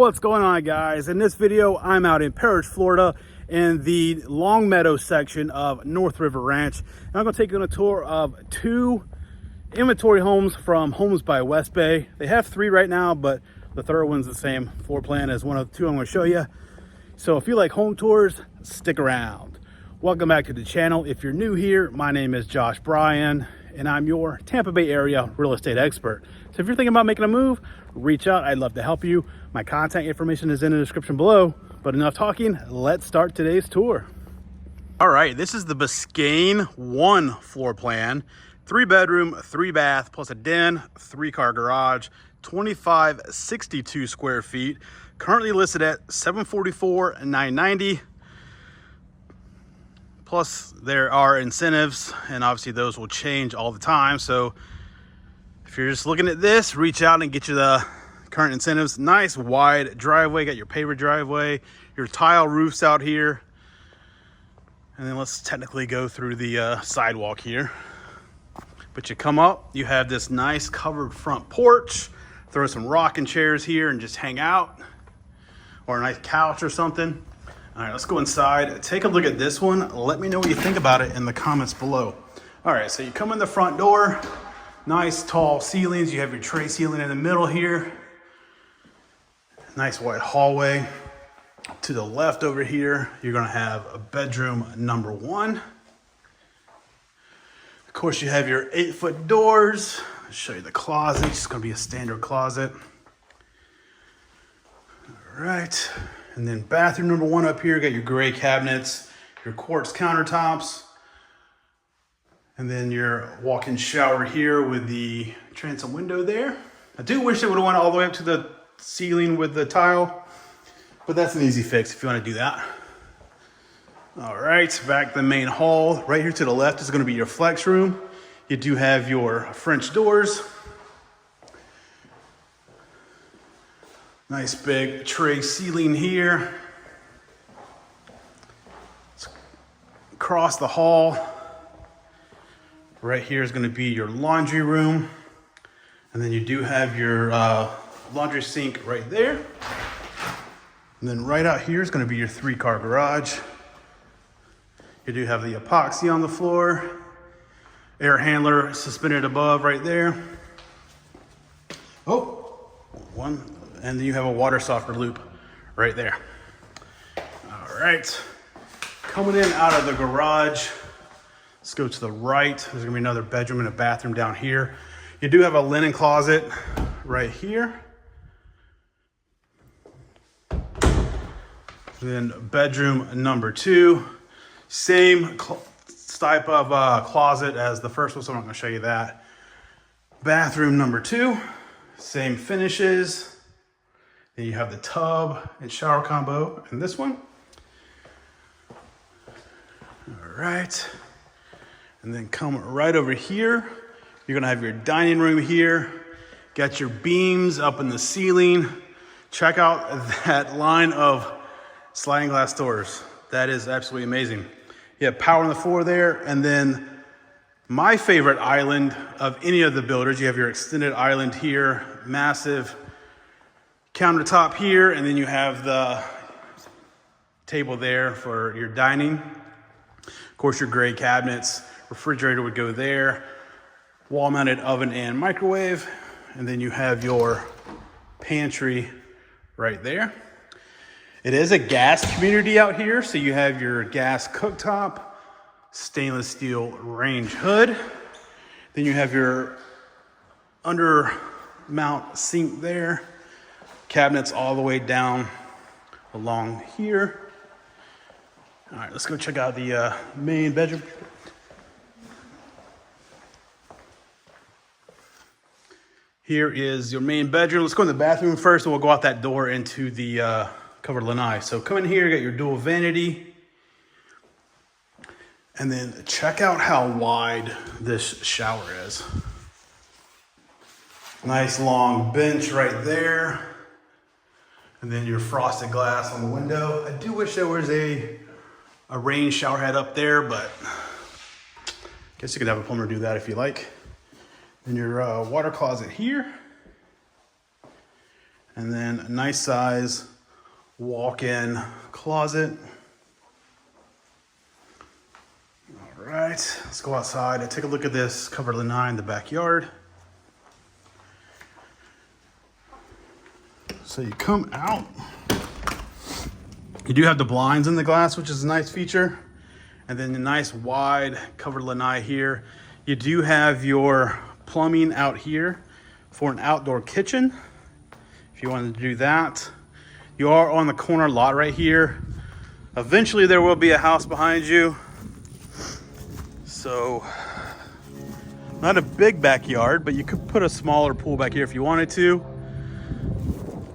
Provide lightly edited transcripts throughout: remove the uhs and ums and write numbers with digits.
What's going on, guys? In this video, I'm out in Parrish, Florida, in the Longmeadow section of North River Ranch. And I'm going to take you on a tour of two inventory homes from Homes by WestBay. They have three right now, but the third one's the same floor plan as one of the two I'm going to show you. So if you like home tours, stick around. Welcome back to the channel. If you're new here, my name is Bryan, and I'm your Tampa Bay area real estate expert. So if you're thinking about making a move, reach out. I'd love to help you. My contact information is in the description below. But enough talking, let's start today's tour. All right, this is the Biscayne 1 floor plan. 3-bedroom, 3-bath, plus a den, 3-car garage, 2562 square feet. Currently listed at $744,990. Plus there are incentives, and obviously those will change all the time. So if you're just looking at this, reach out and get you the current incentives. Nice wide driveway, got your paver driveway, your tile roofs out here. And then let's technically go through the sidewalk here. But you come up, you have this nice covered front porch. Throw some rocking chairs here and just hang out, or a nice couch or something. All right, let's go inside. Take a look at this one. Let me know what you think about it in the comments below. All right, so you come in the front door. Nice tall ceilings. You have your tray ceiling in the middle here. Nice wide hallway. To the left over here, you're gonna have a bedroom number 1. Of course, you have your 8-foot doors. I'll show you the closet. It's gonna be a standard closet. All right. And then bathroom number 1 up here, got your gray cabinets, your quartz countertops, and then your walk-in shower here with the transom window there. I do wish it would have went all the way up to the ceiling with the tile, but that's an easy fix if you want to do that. All right, back to the main hall. Right here to the left is going to be your flex room. You do have your French doors. Nice big tray ceiling here. Across the hall, right here is going to be your laundry room. And then you do have your laundry sink right there. And then right out here is going to be your 3-car garage. You do have the epoxy on the floor. Air handler suspended above right there. Oh, one. And then you have a water softener loop right there. All right, coming in out of the garage, let's go to the right. There's gonna be another bedroom and a bathroom down here. You do have a linen closet right here. Then bedroom number 2, same type of closet as the first one, so I'm not gonna show you that. Bathroom number 2, same finishes. Then you have the tub and shower combo in this one. All right. And then come right over here. You're gonna have your dining room here. Got your beams up in the ceiling. Check out that line of sliding glass doors. That is absolutely amazing. You have power on the floor there. And then my favorite island of any of the builders, you have your extended island here, massive countertop here, and then you have the table there for your dining. Of course, your gray cabinets, refrigerator would go there, wall-mounted oven and microwave, and then you have your pantry right there. It is a gas community out here, so you have your gas cooktop, stainless steel range hood. Then you have your under mount sink there. Cabinets all the way down along here. All right, let's go check out the main bedroom. Here is your main bedroom. Let's go in the bathroom first, and we'll go out that door into the covered lanai. So come in here, you got your dual vanity. And then check out how wide this shower is. Nice long bench right there. And then your frosted glass on the window. I do wish there was a rain shower head up there, but I guess you could have a plumber do that if you like. Then your water closet here. And then a nice size walk-in closet. All right, let's go outside and take a look at this covered lanai in the backyard. So you come out. You do have the blinds in the glass, which is a nice feature. And then the nice wide covered lanai here. You do have your plumbing out here for an outdoor kitchen. If you wanted to do that. You are on the corner lot right here. Eventually there will be a house behind you. So, not a big backyard, but you could put a smaller pool back here if you wanted to.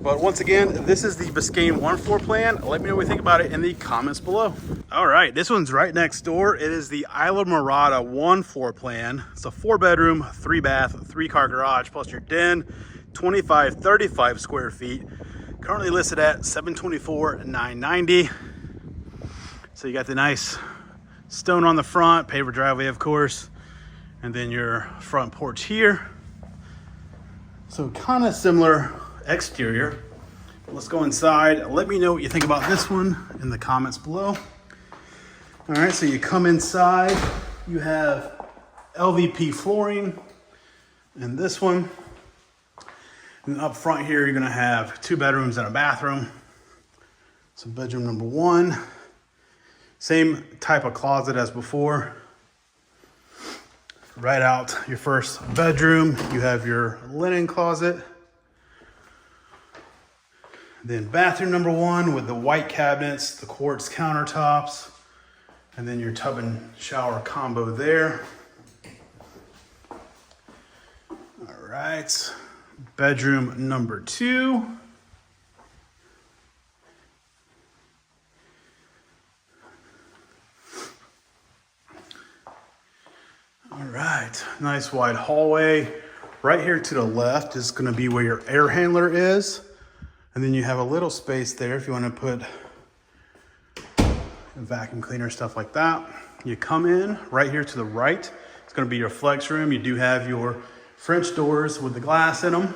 But once again, this is the Biscayne 1 floor plan. Let me know what you think about it in the comments below. All right, this one's right next door. It is the Islamorada 1 floor plan. It's a 4-bedroom, 3-bath, 3-car garage, plus your den, 2535 square feet. Currently listed at $724,990. So you got the nice stone on the front, paver driveway, of course, and then your front porch here. So kind of similar exterior. Let's go inside. Let me know what you think about this one in the comments below. All right, so you come inside. You have LVP flooring in this one. And up front here, you're gonna have 2 bedrooms and a bathroom. So bedroom number 1. Same type of closet as before. Right out your first bedroom, you have your linen closet. Then bathroom number 1 with the white cabinets, the quartz countertops, and then your tub and shower combo there. All right, bedroom number 2. All right, nice wide hallway. Right here to the left is gonna be where your air handler is. And then you have a little space there if you wanna put a vacuum cleaner, stuff like that. You come in right here to the right. It's gonna be your flex room. You do have your French doors with the glass in them.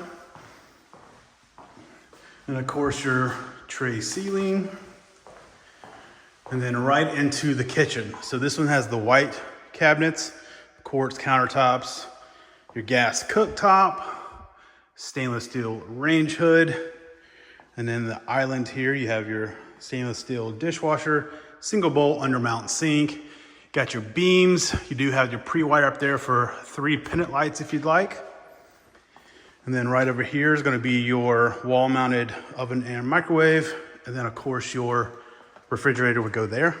And of course your tray ceiling. And then right into the kitchen. So this one has the white cabinets, quartz countertops, your gas cooktop, stainless steel range hood, and then the island here, you have your stainless steel dishwasher, single bowl undermount sink, got your beams, you do have your pre-wire up there for 3 pendant lights if you'd like. And then right over here is gonna be your wall-mounted oven and microwave, and then of course your refrigerator would go there.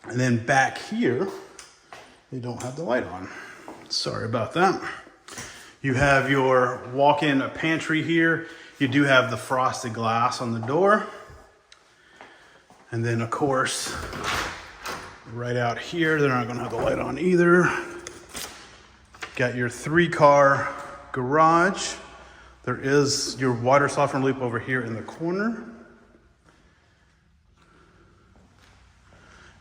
And then back here, they don't have the light on. Sorry about that. You have your walk-in pantry here. You do have the frosted glass on the door. And then of course, right out here, they're not gonna have the light on either. Got your 3-car garage. There is your water softener loop over here in the corner.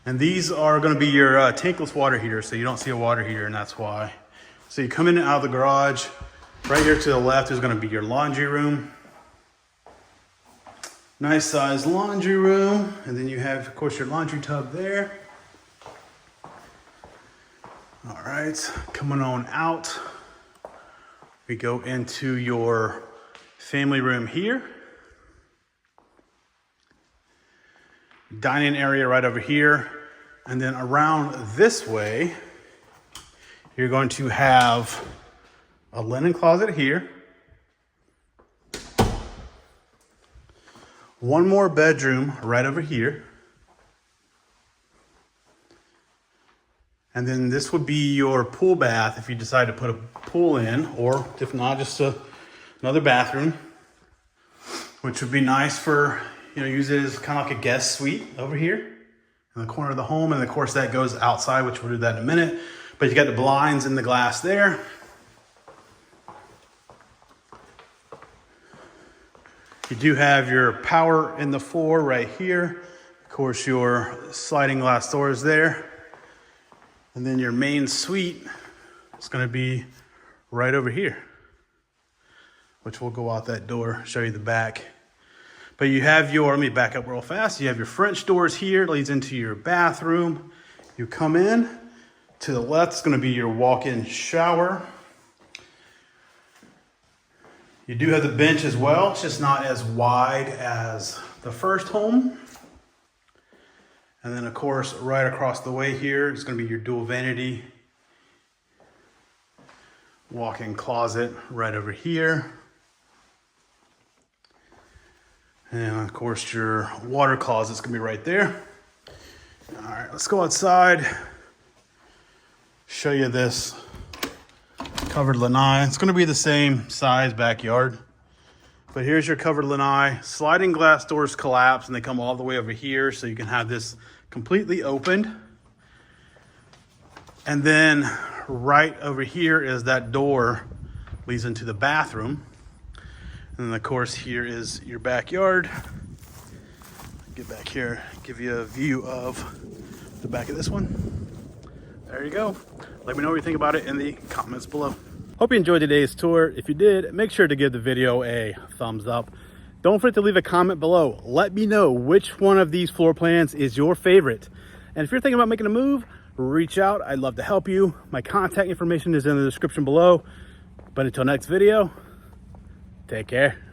And these are gonna be your tankless water heater, so you don't see a water heater, and that's why. So you come in and out of the garage. Right here to the left is gonna be your laundry room. Nice sized laundry room. And then you have, of course, your laundry tub there. All right, coming on out. We go into your family room here. Dining area right over here. And then around this way, you're going to have a linen closet here. One more bedroom right over here. And then this would be your pool bath if you decide to put a pool in, or if not, just another bathroom, which would be nice for, use it as kind of like a guest suite over here in the corner of the home. And of course that goes outside, which we'll do that in a minute. But you got the blinds and the glass there. You do have your power in the floor right here. Of course, your sliding glass doors there. And then your main suite is going to be right over here. which we'll go out that door, show you the back. But you have your, let me back up real fast. You have your French doors here, it leads into your bathroom. You come in, to the left is gonna be your walk-in shower. You do have the bench as well. It's just not as wide as the first home. And then of course, right across the way here, it's gonna be your dual vanity walk-in closet right over here. And of course, your water closet's gonna be right there. All right, let's go outside. Show you this covered lanai. It's gonna be the same size backyard. But here's your covered lanai. Sliding glass doors collapse and they come all the way over here, so you can have this completely opened. And then right over here is that door leads into the bathroom. And then of course here is your backyard. Get back here, give you a view of the back of this one. There you go. Let me know what you think about it in the comments below. Hope you enjoyed today's tour. If you did, make sure to give the video a thumbs up. Don't forget to leave a comment below. Let me know which one of these floor plans is your favorite. And if you're thinking about making a move, reach out. I'd love to help you. My contact information is in the description below. But until next video, take care.